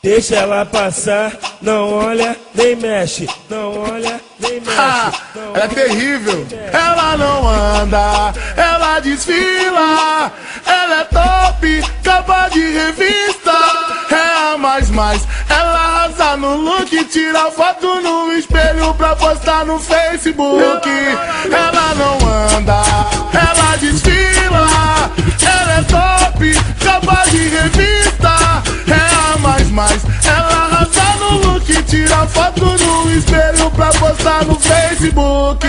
Deixa ela passar, não olha nem mexe, não olha nem mexe. Ela é terrível, ela não anda, ela desfila, ela é top, capa de revista, é a mais, ela arrasa no look, tira foto no espelho pra postar no Facebook. Ela não anda, ela desfila, ela é top, capa de revista, é a mais, ela arrasa no look, tira foto no espelho pra postar no Facebook.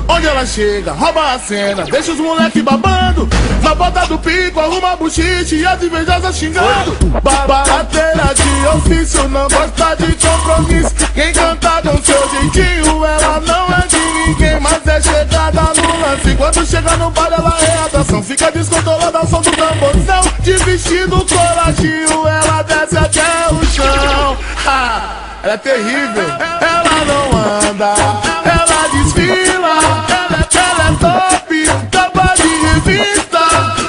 Onde ela chega, rouba a cena, deixa os moleque babando. Na bota do pico, arruma buchiche e as invejosas xingando. Barateira de ofício, não gosta de compromisso. Quem canta com seu jeitinho, ela não é de ninguém, mas é chegada no lance. Quando chega no bar, ela é atração, fica descontrolada ao som do tamborzão. De vestido coladinho, ela desce até o chão. Ela é terrível, ela não anda, ela desfila, ela é top, capa de revista,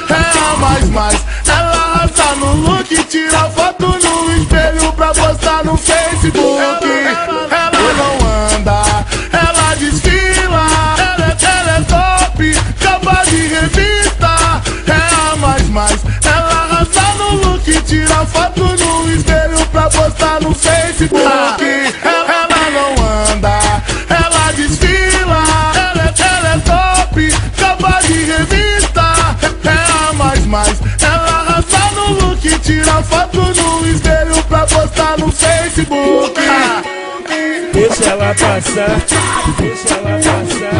é a mais, ela arrasa no look, tira foto no espelho pra postar no Facebook. Ela não anda, ela desfila, ela é top, capa de revista, é a mais, ela arrasa no look, tira foto no espelho pra postar no Facebook. Ela não anda, ela desfila, ela é top, capa de revista, é a mais, ela arrasa no look, tira foto no espelho pra postar no Facebook. Deixa ela passar, deixa ela passar.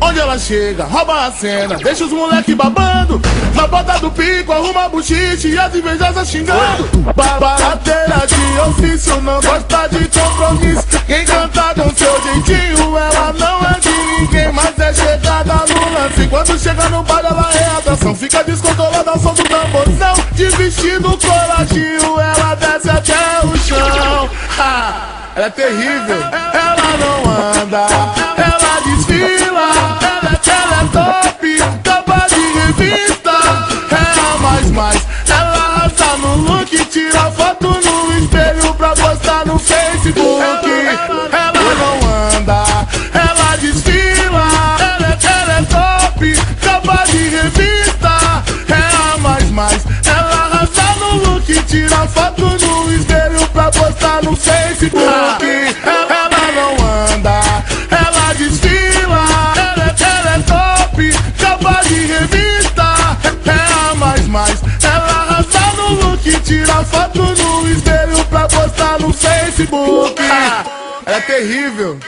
Onde ela chega, rouba a cena, deixa os moleque babando. Na bota do pico, arruma buchiche e as invejosas xingando. Barateira de ofício, não gosta de compromisso. Quem canta com seu jeitinho, ela não é de ninguém, mas é chegada no lance. Quando chega no bar, ela é atração, fica descontrolada ao som do tamborzão. De vestido coladinho, ela desce até o chão. Ela é terrível, ela não anda, ela desfila, ela é top, capa de revista, é a mais, ela arrasa no look, tira foto no espelho pra postar no Facebook. Ela não anda, ela desfila, ela é top, capa de revista, é a mais, ela arrasa no look, tira foto no espelho pra postar no Facebook. Ela não anda, ela desfila, ela é top, capa de revista, é a mais, ela arrasa no look, tira foto no espelho pra postar no Facebook. Ela é terrível.